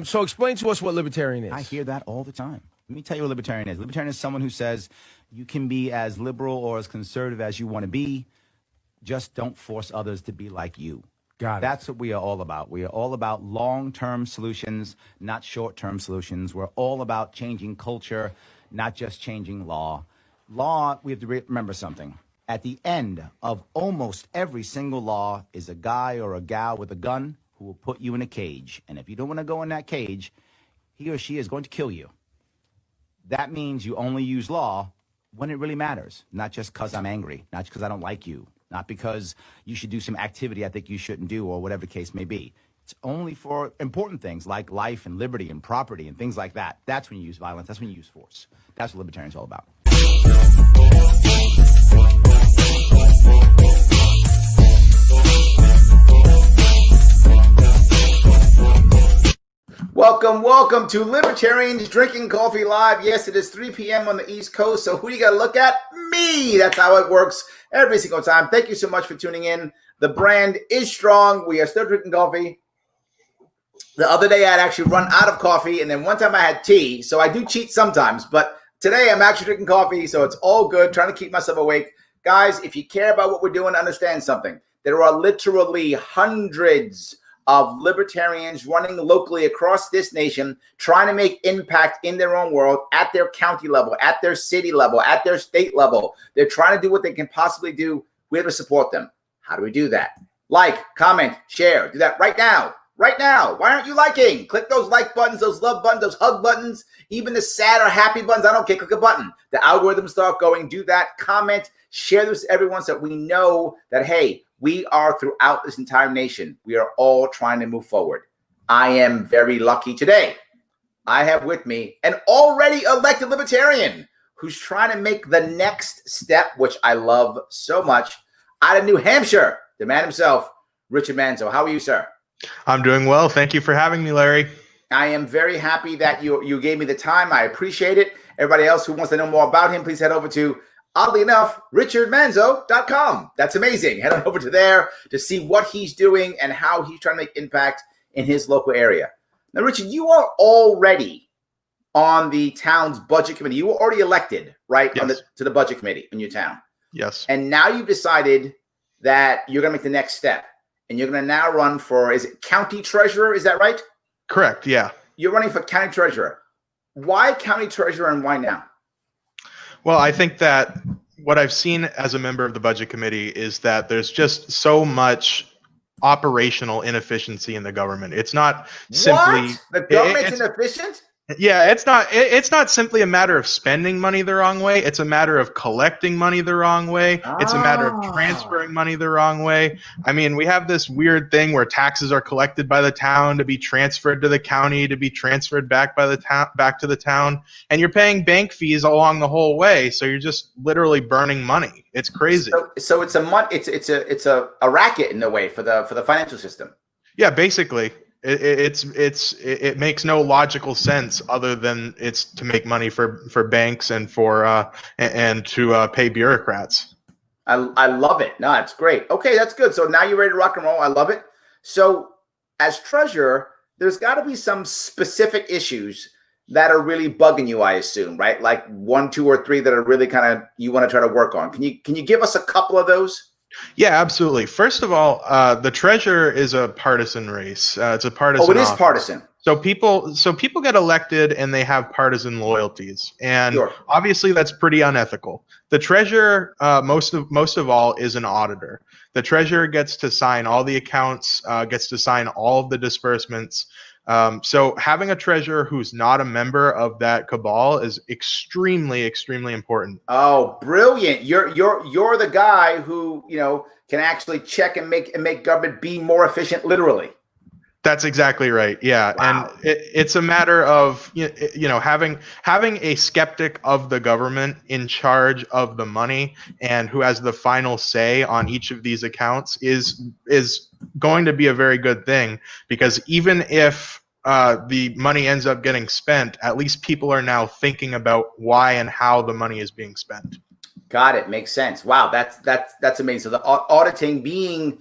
So explain to us what libertarian is. I hear that all the time. Let me tell you what libertarian is. Libertarian is someone who says you can be as liberal or as conservative as you want to be. Just don't force others to be like you. Got it. That's what we are all about. We are all about long-term solutions, not short-term solutions. We're all about changing culture, not just changing law. Law, we have to remember something. At the end of almost every single law is a guy or a gal with a gun who will put you in a cage. And if you don't want to go in that cage, he or she is going to kill you. That means you only use law when it really matters, not just because I'm angry, not because I don't like you, not because you should do some activity I think you shouldn't do or whatever the case may be. It's only for important things like life and liberty and property and things like that. That's when you use violence. That's when you use force. That's what libertarians are all about. Welcome to Libertarians Drinking Coffee Live. Yes, it is 3 p.m. on the East Coast, so who do you got to look at? Me! That's how it works every single time. Thank you so much for tuning in. The brand is strong. We are still drinking coffee. The other day, I had actually run out of coffee, and then one time I had tea, so I do cheat sometimes, but today I'm actually drinking coffee, so it's all good, trying to keep myself awake. Guys, if you care about what we're doing, understand something. There are literally hundreds of libertarians running locally across this nation, trying to make impact in their own world, at their county level, at their city level, at their state level. They're trying to do what they can possibly do. We have to support them. How do we do that? Like, comment, share. Do that right now. Right now. Why aren't you liking? Click those like buttons, those love buttons, those hug buttons, even the sad or happy buttons. I don't care. Click a button. The algorithms start going. Do that. Comment. Share this with everyone so that we know that, hey, we are throughout this entire nation. We are all trying to move forward. I am very lucky today. I have with me an already elected libertarian who's trying to make the next step, which I love so much, out of New Hampshire, the man himself, Richard Manzo. How are you, sir? I'm doing well. Thank you for having me, Larry. I am very happy that you gave me the time. I appreciate it. Everybody else who wants to know more about him, please head over to, oddly enough, richardmanzo.com. That's amazing. Head on over to there to see what he's doing and how he's trying to make impact in his local area. Now, Richard, you are already on the town's budget committee. You were already elected, right, Yes. to the budget committee in your town. Yes. And now you've decided that you're going to make the next step. And you're going to now run for, is it county treasurer? Is that right? Correct. Yeah. You're running for county treasurer. Why county treasurer and why now? Well, I think that what I've seen as a member of the budget committee is that there's just so much operational inefficiency in the government. It's not simply What? The government's inefficient? Yeah, it's not simply a matter of spending money the wrong way. It's a matter of collecting money the wrong way. It's a matter of transferring money the wrong way. I mean, we have this weird thing where taxes are collected by the town to be transferred to the county, to be transferred back by the town, back to the town, and you're paying bank fees along the whole way. So you're just literally burning money. It's crazy. So it's a racket in a way for the financial system. Yeah, basically. It makes no logical sense other than it's to make money for banks and to pay bureaucrats. I love it. No, it's great. Okay, that's good. So now you're ready to rock and roll. I love it. So as treasurer, there's got to be some specific issues that are really bugging you, I assume, right? Like 1, 2, or 3 that are really kind of you want to try to work on. Can you give us a couple of those? Yeah, absolutely. First of all, the treasurer is a partisan race. It's a partisan. Oh, it is office. partisan. So people get elected and they have partisan loyalties, and Sure. Obviously that's pretty unethical. The treasurer, most of all, is an auditor. The treasurer gets to sign all the accounts, gets to sign all of the disbursements. So having a treasurer who's not a member of that cabal is extremely, extremely important. Oh, brilliant! You're the guy who can actually check and make government be more efficient, literally. That's exactly right. Yeah, Wow. and it's a matter of having a skeptic of the government in charge of the money and who has the final say on each of these accounts is going to be a very good thing, because even if the money ends up getting spent, at least people are now thinking about why and how the money is being spent. Got it. Makes sense. Wow, that's amazing. So the auditing being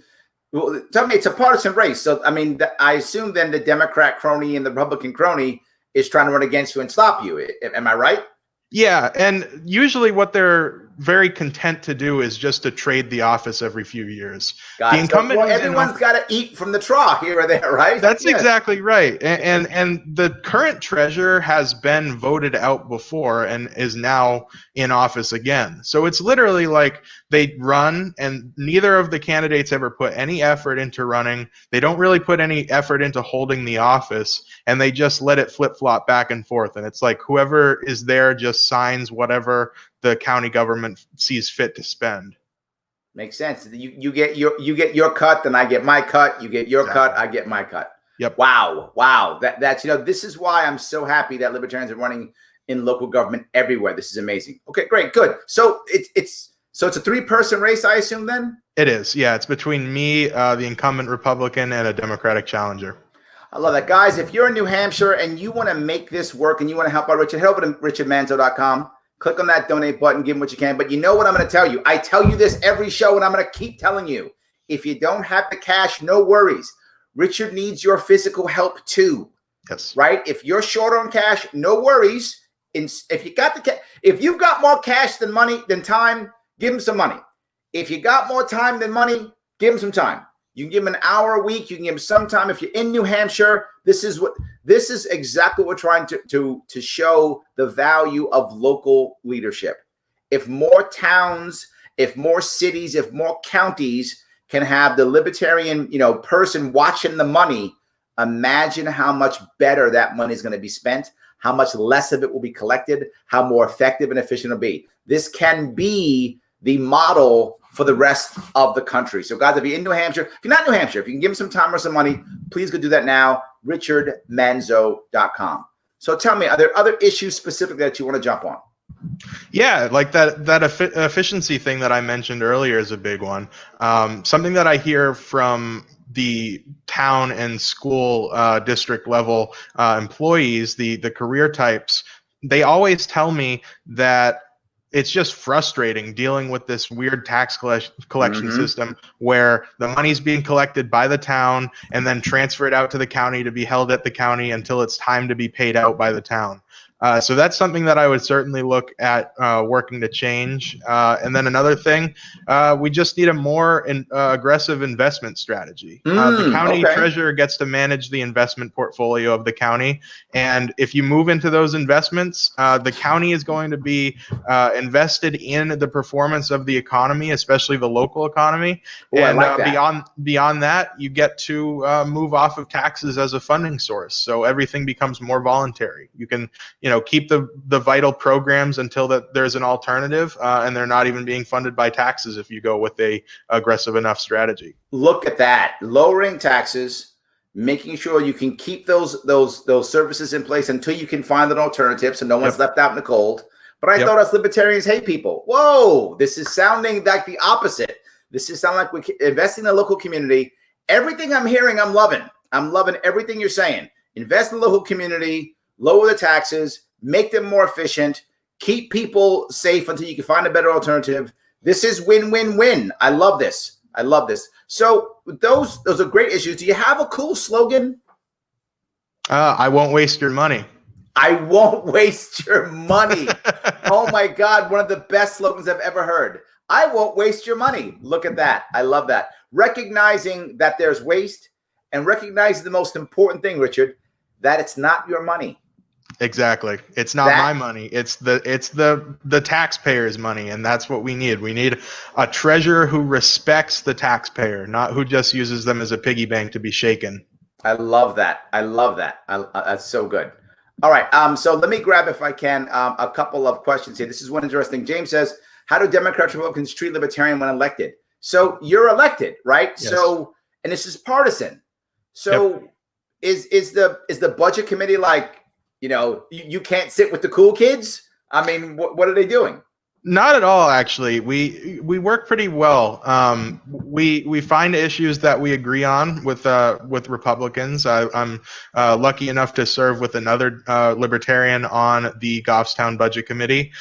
Well, tell me, it's a partisan race. So, I mean, I assume then the Democrat crony and the Republican crony is trying to run against you and stop you. Am I right? Yeah, and usually what they're very content to do is just to trade the office every few years. Got The it. incumbent, So, well, everyone's got to eat from the trough here or there, right? That's Yes. exactly right. And the current treasurer has been voted out before and is now in office again. So it's literally like they run, and neither of the candidates ever put any effort into running. They don't really put any effort into holding the office, and they just let it flip-flop back and forth. And it's like whoever is there just signs whatever the county government sees fit to spend. Makes sense. You get your cut, then I get my cut. You get your cut, I get my cut. Yep. Wow. That's this is why I'm so happy that libertarians are running in local government everywhere. This is amazing. Okay, great, good. So it's a 3-person race, I assume then? It is. Yeah, it's between me, the incumbent Republican, and a Democratic challenger. I love that. Guys, if you're in New Hampshire and you want to make this work and you want to help out Richard, head over to richardmanzo.com. Click on that donate button, give him what you can. But you know what I'm going to tell you? I tell you this every show, and I'm going to keep telling you. If you don't have the cash, no worries. Richard needs your physical help too. Yes. Right? If you're short on cash, no worries. If you've got more cash than money, than time, give him some money. If you got more time than money, give him some time. You can give him an hour a week. You can give him some time. If you're in New Hampshire, this is exactly what we're trying to show the value of local leadership. If more towns, if more cities, if more counties can have the libertarian, person watching the money, imagine how much better that money is going to be spent, how much less of it will be collected, how more effective and efficient it'll be. This can be the model for the rest of the country. So guys, if you're in New Hampshire, if you're not in New Hampshire, if you can give him some time or some money, please go do that now, richardmanzo.com. So tell me, are there other issues specifically that you want to jump on? Yeah, like that efficiency thing that I mentioned earlier is a big one. Something that I hear from the town and school district level employees, the career types, they always tell me that it's just frustrating dealing with this weird tax collection system where the money's being collected by the town and then transferred out to the county to be held at the county until it's time to be paid out by the town. So that's something that I would certainly look at working to change. And then another thing, we just need a more aggressive investment strategy. The county treasurer gets to manage the investment portfolio of the county. And if you move into those investments, the county is going to be invested in the performance of the economy, especially the local economy. Ooh, and I like that. beyond that, you get to move off of taxes as a funding source. So everything becomes more voluntary. You can keep the vital programs until that there's an alternative, and they're not even being funded by taxes if you go with a aggressive enough strategy. Look at that, lowering taxes, making sure you can keep those services in place until you can find an alternative, so no one's left out in the cold. But I thought us libertarians hate people. Whoa, this is sounding like the opposite. This is sounding like we're investing in the local community. Everything I'm hearing, I'm loving. I'm loving everything you're saying. Invest in the local community. Lower the taxes, make them more efficient, keep people safe until you can find a better alternative. This is win-win-win. I love this. I love this. So those are great issues. Do you have a cool slogan? I won't waste your money. I won't waste your money. Oh my God, one of the best slogans I've ever heard. I won't waste your money. Look at that. I love that. Recognizing that there's waste and recognizing the most important thing, Richard, that it's not your money. Exactly. It's not my money. It's the taxpayer's money, and that's what we need. We need a treasurer who respects the taxpayer, not who just uses them as a piggy bank to be shaken. I love that. I love that. That's so good. All right. So let me grab, if I can, a couple of questions here. This is one interesting. James says, how do Democrats and Republicans treat libertarian when elected? So you're elected, right? Yes. So, and this is partisan. So is the budget committee like, you can't sit with the cool kids? I mean, what are they doing? Not at all, actually. We work pretty well. We find issues that we agree on with Republicans. I'm lucky enough to serve with another libertarian on the Goffstown Budget Committee.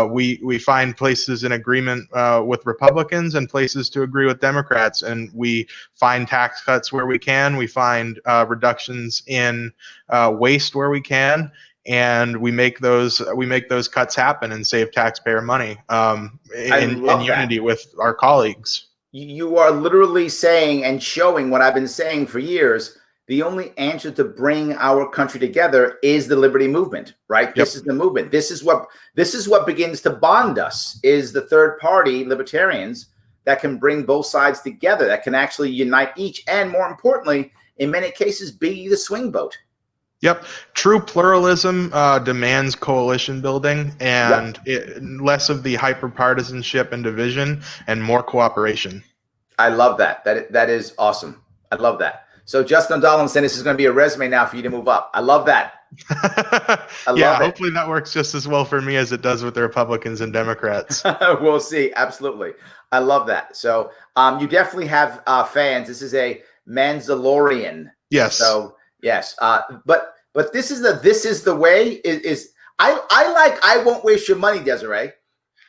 We find places in agreement with Republicans and places to agree with Democrats, and we find tax cuts where we can. We find reductions in waste where we can. And we make those cuts happen and save taxpayer money in unity with our colleagues. You are literally saying and showing what I've been saying for years. The only answer to bring our country together is the liberty movement, right? Yep. This is the movement. This is what begins to bond us, is the third party libertarians that can bring both sides together, that can actually unite each, and more importantly, in many cases, be the swing vote. Yep. True pluralism demands coalition building and less of the hyper-partisanship and division and more cooperation. I love that. That is awesome. I love that. So Justin O'Donnell said this is going to be a resume now for you to move up. I love that. Hopefully that works just as well for me as it does with the Republicans and Democrats. We'll see. Absolutely. I love that. So you definitely have fans. This is a Manzalorian. Yes. So yes, but this is the way is I like I won't waste your money, Desiree.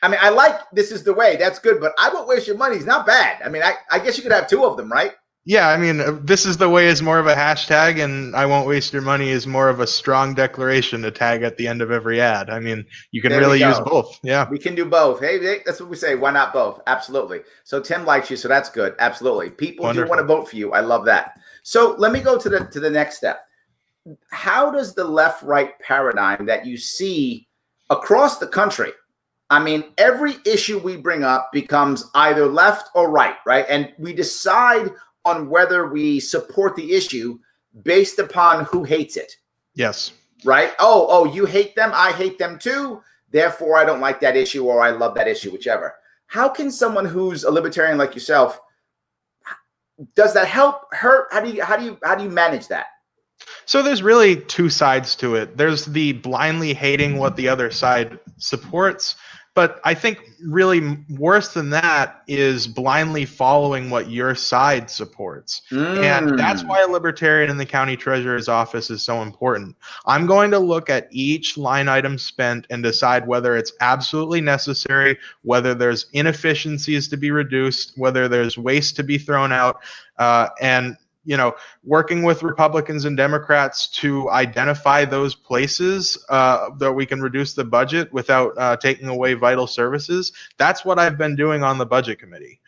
I mean, I like this is the way. That's good, but I won't waste your money is not bad. I mean, I guess you could have two of them, right? Yeah, I mean, this is the way is more of a hashtag, and I won't waste your money is more of a strong declaration to tag at the end of every ad. I mean, you can really use both. Yeah, we can do both. Hey, that's what we say. Why not both? Absolutely. So Tim likes you, so that's good. Absolutely. People do want to vote for you. I love that. So let me go to the next step. How does the left-right paradigm that you see across the country, I mean, every issue we bring up becomes either left or right? And we decide on whether we support the issue based upon who hates it. Yes. Right? Oh, you hate them. I hate them too. Therefore, I don't like that issue or I love that issue, whichever. How can someone who's a libertarian like yourself, does that help, hurt? How do you manage that? So there's really two sides to it. There's the blindly hating what the other side supports, but I think really worse than that is blindly following what your side supports. And that's why a libertarian in the county treasurer's office is so important. I'm going to look at each line item spent and decide whether it's absolutely necessary, whether there's inefficiencies to be reduced, whether there's waste to be thrown out, and working with Republicans and Democrats to identify those places that we can reduce the budget without taking away vital services. That's what I've been doing on the budget committee.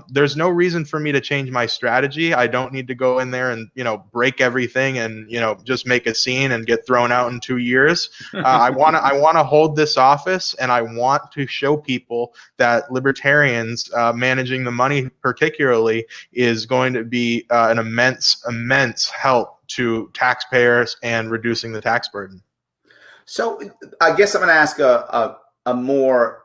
There's no reason for me to change my strategy. I don't need to go in there and, break everything and, just make a scene and get thrown out in 2 years. I want to hold this office, and I want to show people that libertarians managing the money particularly is going to be an immense help to taxpayers and reducing the tax burden. So I guess I'm going to ask a more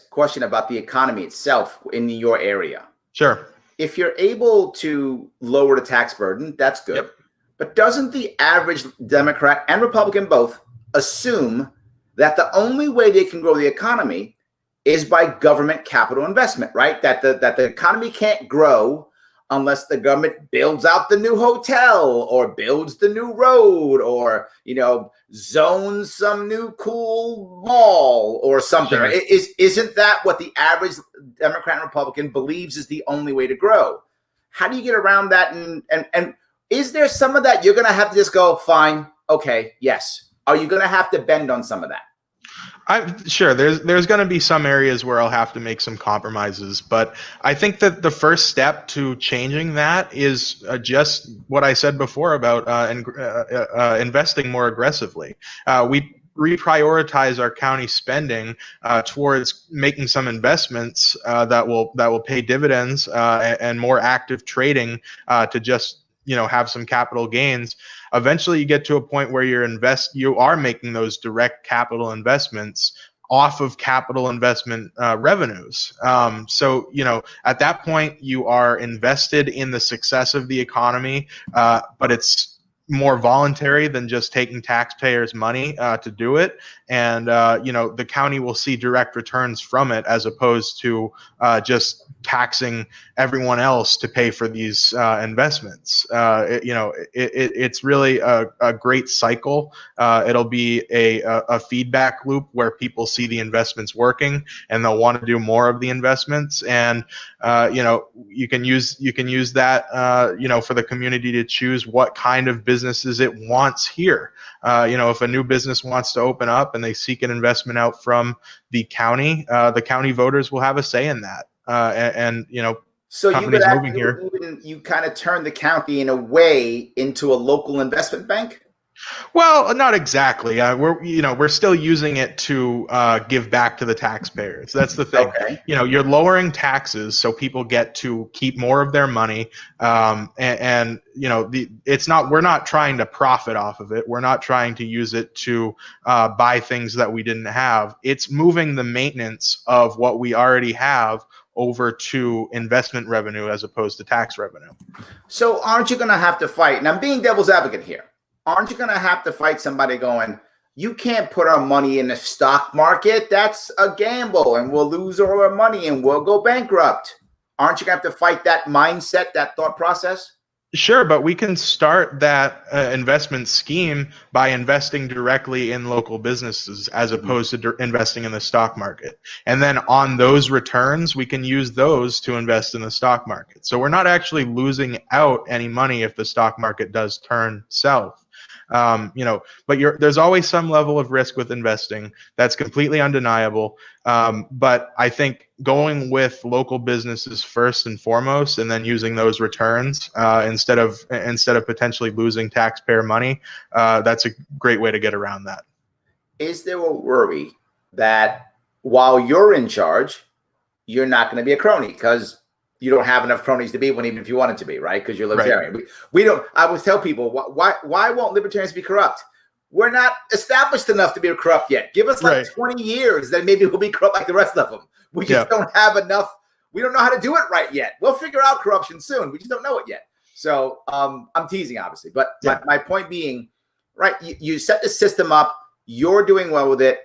question about the economy itself in your area. Sure. If you're able to lower the tax burden, that's good. Yep. But doesn't the average Democrat and Republican both assume that the only way they can grow the economy is by government capital investment, right? That the economy can't grow unless the government builds out the new hotel or builds the new road or, zones some new cool mall or something. Sure. Isn't that what the average Democrat and Republican believes is the only way to grow? How do you get around that? And is there some of that you're going to have to just go, fine, okay, yes. Are you going to have to bend on some of that? Sure, there's going to be some areas where I'll have to make some compromises, but I think that the first step to changing that is just what I said before about investing more aggressively. We reprioritize our county spending towards making some investments that will pay dividends and more active trading to just have some capital gains. Eventually you get to a point where you are making those direct capital investments off of capital investment revenues. So, at that point you are invested in the success of the economy, but it's more voluntary than just taking taxpayers' money to do it, and the county will see direct returns from it as opposed to just taxing everyone else to pay for these investments. It's really a great cycle. It'll be a feedback loop where people see the investments working and they'll want to do more of the investments, and you can use that for the community to choose what kind of businesses it wants here. If a new business wants to open up and they seek an investment out from the county voters will have a say in that. So companies moving here. You kind of turn the county in a way into a local investment bank. Well, not exactly. We're still using it to give back to the taxpayers. That's the thing. Okay. You're lowering taxes so people get to keep more of their money. We're not trying to profit off of it. We're not trying to use it to buy things that we didn't have. It's moving the maintenance of what we already have over to investment revenue as opposed to tax revenue. So aren't you going to have to fight? And I'm being devil's advocate here. Aren't you going to have to fight somebody going, you can't put our money in the stock market. That's a gamble and we'll lose all our money and we'll go bankrupt. Aren't you going to have to fight that mindset, that thought process? Sure, but we can start that investment scheme by investing directly in local businesses as opposed to investing in the stock market. And then on those returns, we can use those to invest in the stock market. So we're not actually losing out any money if the stock market does turn south. But there's always some level of risk with investing. That's completely undeniable. But I think going with local businesses first and foremost, and then using those returns instead of potentially losing taxpayer money, that's a great way to get around that. Is there a worry that while you're in charge, you're not going to be a crony because you don't have enough cronies to be one, even if you wanted to be, right? Because you're libertarian. Right. We don't. I always tell people, why won't libertarians be corrupt? We're not established enough to be corrupt yet. Give us like 20 years, then maybe we'll be corrupt like the rest of them. We just don't have enough. We don't know how to do it right yet. We'll figure out corruption soon. We just don't know it yet. So I'm teasing, obviously. But my point being, right, you set the system up. You're doing well with it.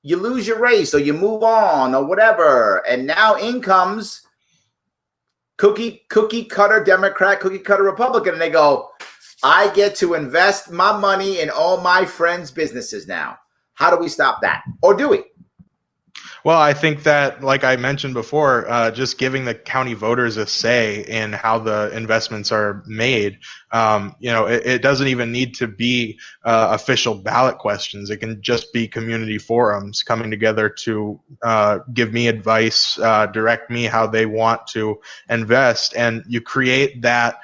You lose your race or you move on or whatever. And now in comes cookie cutter Democrat, cookie cutter Republican, and they go, I get to invest my money in all my friends' businesses now. How do we stop that? Or do we? Well, I think that, like I mentioned before, just giving the county voters a say in how the investments are made, it doesn't even need to be official ballot questions. It can just be community forums coming together to give me advice, direct me how they want to invest, and you create that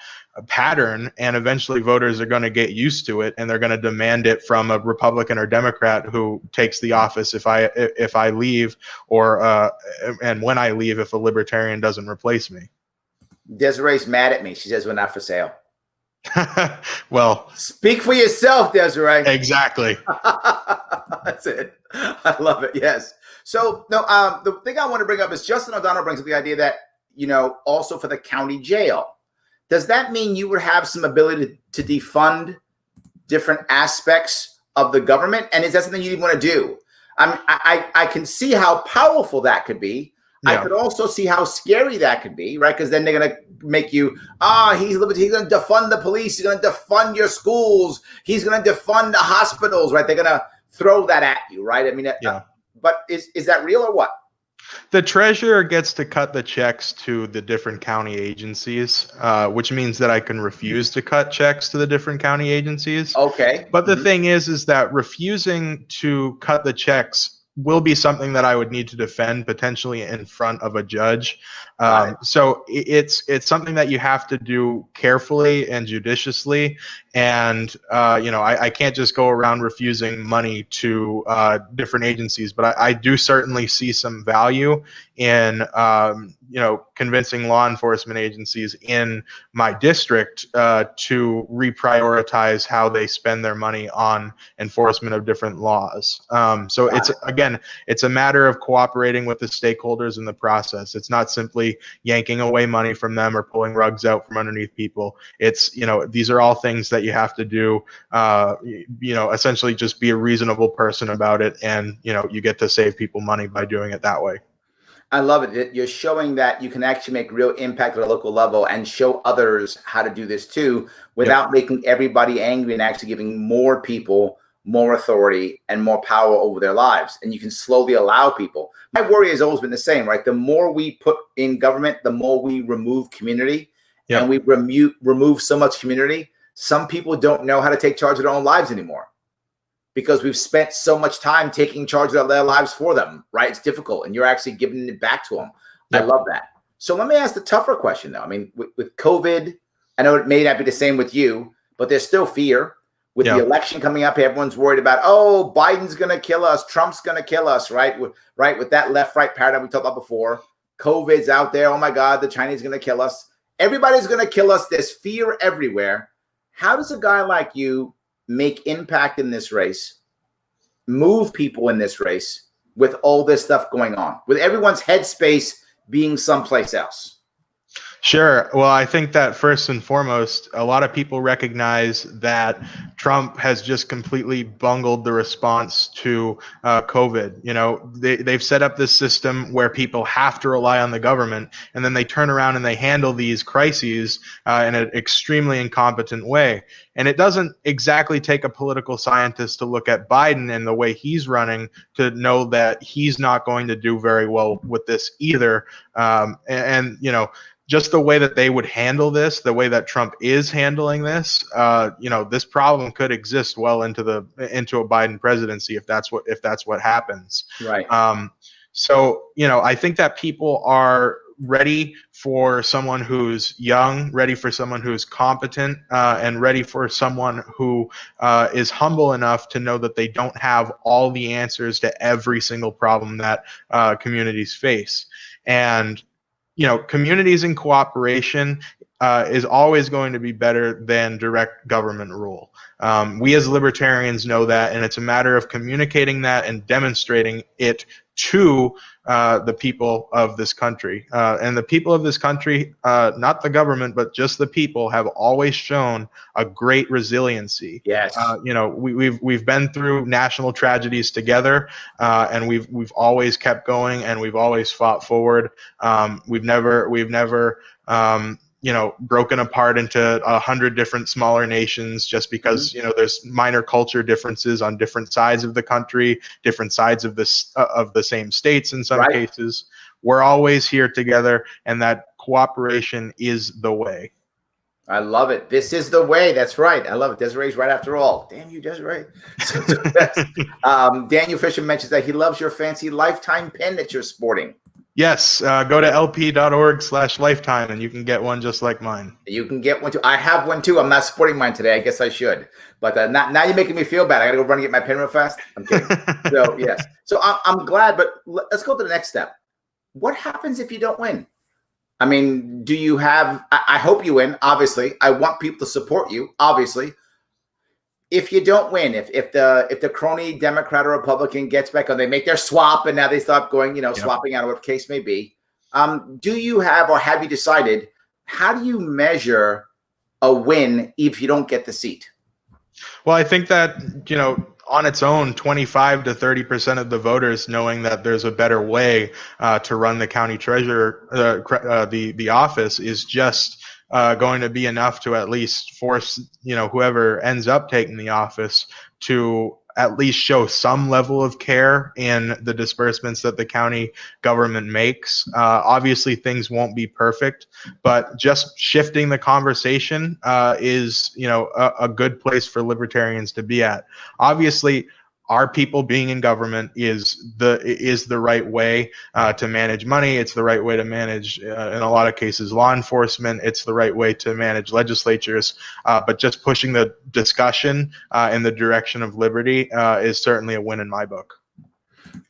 pattern, and eventually voters are going to get used to it, and they're going to demand it from a Republican or Democrat who takes the office if I leave, or and when I leave, if a libertarian doesn't replace me. Desiree's mad at me. She says we're not for sale. Well, speak for yourself, Desiree. Exactly. That's it. I love it. Yes. So no, the thing I want to bring up is Justin O'Donnell brings up the idea that, also for the county jail. Does that mean you would have some ability to defund different aspects of the government? And is that something you even want to do? I can see how powerful that could be. Yeah. I could also see how scary that could be, right? Because then they're going to make you, he's going to defund the police. He's going to defund your schools. He's going to defund the hospitals, right? They're going to throw that at you, right? I mean, but is that real or what? The treasurer gets to cut the checks to the different county agencies, which means that I can refuse to cut checks to the different county agencies. Okay. But the thing is that refusing to cut the checks will be something that I would need to defend potentially in front of a judge. So it's something that you have to do carefully and judiciously. And, I can't just go around refusing money to different agencies, but I do certainly see some value in, convincing law enforcement agencies in my district to reprioritize how they spend their money on enforcement of different laws. So it's a matter of cooperating with the stakeholders in the process. It's not simply simply yanking away money from them or pulling rugs out from underneath people. It's, these are all things that you have to do, essentially just be a reasonable person about it. And, you get to save people money by doing it that way. I love it. You're showing that you can actually make real impact at a local level and show others how to do this too, without making everybody angry, and actually giving more people more authority and more power over their lives. And you can slowly allow people. My worry has always been the same, right? The more we put in government, the more we remove community, and we remove so much community. Some people don't know how to take charge of their own lives anymore, because we've spent so much time taking charge of their lives for them, right? It's difficult, and you're actually giving it back to them. I love that. So let me ask the tougher question, though. I mean, with COVID, I know it may not be the same with you, but there's still fear. With the election coming up, everyone's worried about, oh, Biden's going to kill us, Trump's going to kill us, right? With that left-right paradigm we talked about before. COVID's out there. Oh, my God, the Chinese are going to kill us. Everybody's going to kill us. There's fear everywhere. How does a guy like you make impact in this race, move people in this race with all this stuff going on, with everyone's headspace being someplace else? Sure. Well, I think that first and foremost, a lot of people recognize that Trump has just completely bungled the response to COVID. They've set up this system where people have to rely on the government, and then they turn around and they handle these crises in an extremely incompetent way. And it doesn't exactly take a political scientist to look at Biden and the way he's running to know that he's not going to do very well with this either. Just the way that they would handle this, the way that Trump is handling this, this problem could exist well into a Biden presidency if that's what happens. Right. I think that people are ready for someone who's young, ready for someone who's competent, and ready for someone who is humble enough to know that they don't have all the answers to every single problem that communities face. And communities in cooperation is always going to be better than direct government rule. We as libertarians know that, and it's a matter of communicating that and demonstrating it to the people of this country. And the people of this country, not the government, but just the people, have always shown a great resiliency. Yes. We've been through national tragedies together, and we've always kept going, and we've always fought forward. We've never broken apart into 100 different smaller nations just because there's minor culture differences on different sides of the country, different sides of the same states in some cases. We're always here together, and that cooperation is the way. I love it. This is the way. That's right. I love it. Desiree's right after all. Damn you, Desiree. Daniel Fisher mentions that he loves your fancy lifetime pen that you're sporting. Yes, go to lp.org/lifetime and you can get one just like mine. You can get one too. I have one too. I'm not sporting mine today. I guess I should. But now you're making me feel bad. I got to go run and get my pen real fast. I'm kidding. So, yes. So I'm glad, but let's go to the next step. What happens if you don't win? I mean, do you have – I hope you win, obviously. I want people to support you, obviously. If you don't win, if the crony Democrat or Republican gets back on, they make their swap and now they stop going, swapping out, or what the case may be. Do you have, or have you decided, how do you measure a win if you don't get the seat? Well, I think that, on its own, 25 to 30% of the voters knowing that there's a better way to run the county treasurer, the office, is just going to be enough to at least force, whoever ends up taking the office to at least show some level of care in the disbursements that the county government makes. Obviously, things won't be perfect, but just shifting the conversation is, a good place for libertarians to be at. Obviously, our people being in government is the right way to manage money. It's the right way to manage, in a lot of cases, law enforcement. It's the right way to manage legislatures. But just pushing the discussion in the direction of liberty is certainly a win in my book.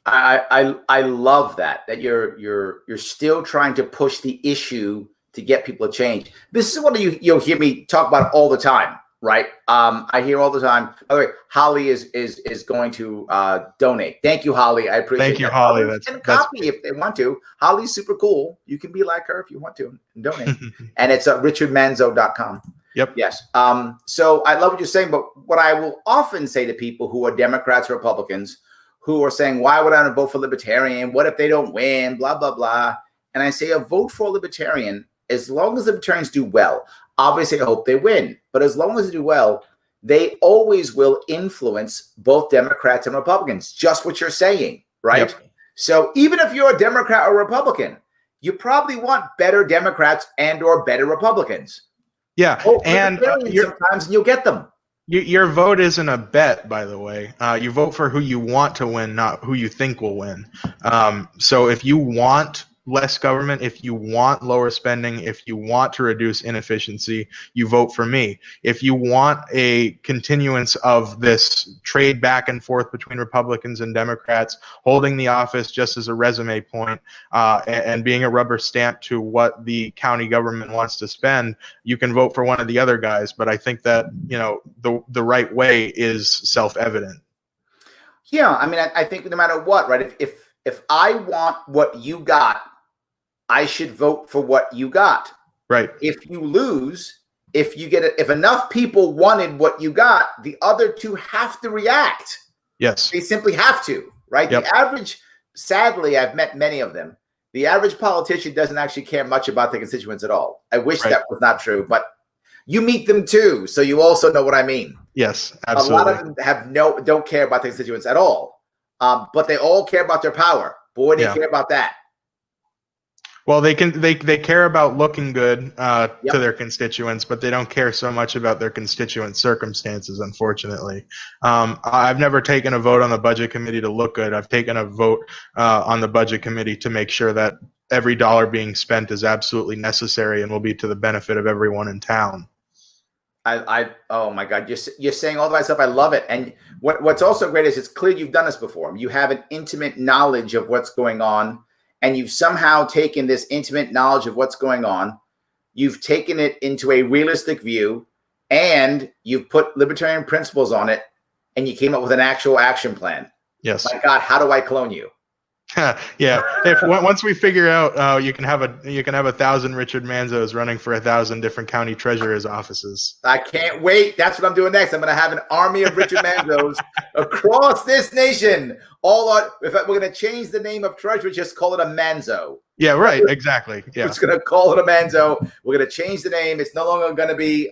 I love that you're still trying to push the issue to get people to change. This is what you'll hear me talk about all the time. right? I hear all the time. By the way, Holly is going to donate. Thank you, Holly. I appreciate it. Thank you, Holly. Others can copy if they want to. Holly's super cool. You can be like her if you want to and donate. And it's at richardmanzo.com. Yep. Yes. So I love what you're saying, but what I will often say to people who are Democrats or Republicans who are saying, why would I not vote for Libertarian? What if they don't win? Blah, blah, blah. And I say, a vote for a Libertarian, as long as Libertarians do well. Obviously, I hope they win. But as long as they do well, they always will influence both Democrats and Republicans. Just what you're saying, right? Yep. So even if you're a Democrat or Republican, you probably want better Democrats and or better Republicans. Yeah, and sometimes you'll get them. Your vote isn't a bet, by the way. You vote for who you want to win, not who you think will win. So if you want less government, if you want lower spending, if you want to reduce inefficiency, you vote for me. If you want a continuance of this trade back and forth between Republicans and Democrats, holding the office just as a resume point and being a rubber stamp to what the county government wants to spend, you can vote for one of the other guys. But I think that, you know, the right way is self-evident. Yeah, I mean, I think no matter what, right? If I want what you got, I should vote for what you got. Right. If you lose, if enough people wanted what you got, the other two have to react. Yes. They simply have to, right? Yep. The average, sadly, I've met many of them. The average politician doesn't actually care much about their constituents at all. I wish that was not true, but you meet them too, so you also know what I mean. Yes, absolutely. A lot of them don't care about their constituents at all, but they all care about their power. Boy, they care about that. Well, they care about looking good to their constituents, but they don't care so much about their constituent circumstances, unfortunately. I've never taken a vote on the budget committee to look good. I've taken a vote on the budget committee to make sure that every dollar being spent is absolutely necessary and will be to the benefit of everyone in town. Oh my God, you're saying all the right stuff. I love it. And what's also great is it's clear you've done this before. You have an intimate knowledge of what's going on. And you've somehow taken this intimate knowledge of what's going on, you've taken it into a realistic view, and you've put libertarian principles on it, and you came up with an actual action plan. Yes. My God, how do I clone you? Yeah. Once we figure out you can have 1,000 Richard Manzos running for 1,000 different county treasurers' offices. I can't wait. That's what I'm doing next. I'm going to have an army of Richard Manzos across this nation. We're going to change the name of treasurer, just call it a Manzo. Yeah, right. Exactly. Yeah. We're just going to call it a Manzo. We're going to change the name. It's no longer going to be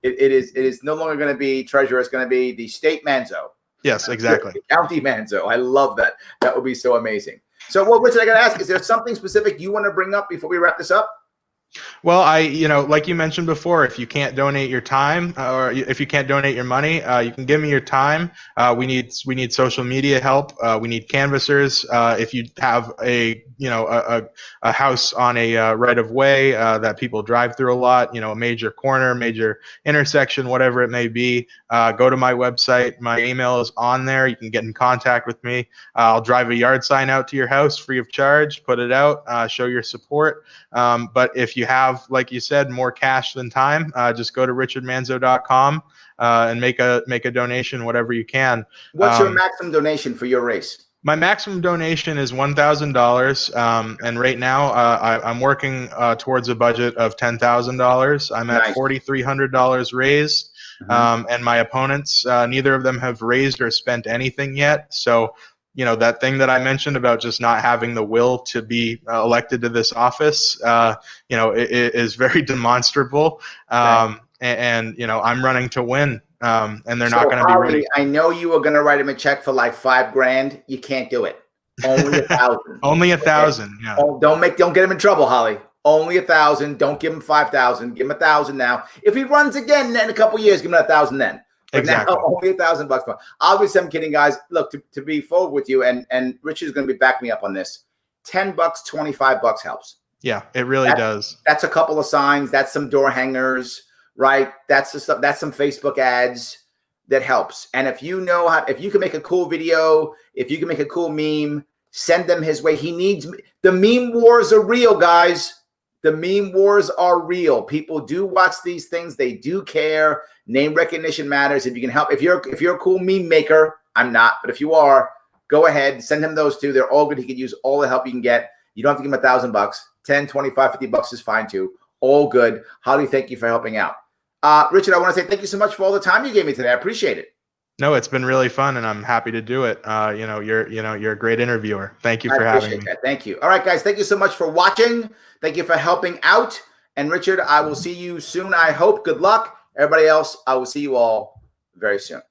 it is no longer going to be treasurer. It's going to be the state Manzo. Yes, exactly. County Manzo. I love that. That would be so amazing. So, well, Richard, I got to ask, is there something specific you want to bring up before we wrap this up? Well, like you mentioned before, if you can't donate your time or if you can't donate your money, you can give me your time. We need social media help. We need canvassers. If you have a house on a right of way that people drive through a lot, a major corner, major intersection, whatever it may be, go to my website. My email is on there. You can get in contact with me. I'll drive a yard sign out to your house free of charge, put it out, show your support. But if you have, like you said, more cash than time, just go to richardmanzo.com and make a donation, whatever you can. What's your maximum donation for your race? My maximum donation is $1,000, and right now I'm working towards a budget of $10,000. I'm at $4,300 raised, and my opponents, neither of them have raised or spent anything yet. So, that thing that I mentioned about just not having the will to be elected to this office, it is very demonstrable. And I'm running to win. And they're not going to be ready. I know you were going to write him a check for like $5,000. You can't do it. Only 1,000. Only 1,000. Yeah. Oh, don't get him in trouble, Holly. Only 1,000. Don't give him 5,000. Give him 1,000 now. If he runs again in a couple of years, give him 1,000 then. But exactly. Now, only $1,000. Obviously, I'm kidding, guys. Look, to be forward with you, and Richard's going to be backing me up on this. $10, $25 helps. Yeah, it really does. That's a couple of signs. That's some door hangers. Right, that's the stuff. That's some Facebook ads that helps. And if you can make a cool video, if you can make a cool meme, send them his way. He needs the meme wars are real, guys. The meme wars are real. People do watch these things. They do care. Name recognition matters. If you can help, if you're a cool meme maker, I'm not, but if you are, go ahead, send him those two. They're all good. He can use all the help you can get. You don't have to give him $1,000. 10, 25, 50 bucks is fine too. All good. Holly, thank you for helping out. Richard, I want to say thank you so much for all the time you gave me today. I appreciate it. No, it's been really fun, and I'm happy to do it. You're a great interviewer. Thank you for having me. That. Thank you. All right, guys. Thank you so much for watching. Thank you for helping out. And Richard, I will see you soon, I hope. Good luck. Everybody else, I will see you all very soon.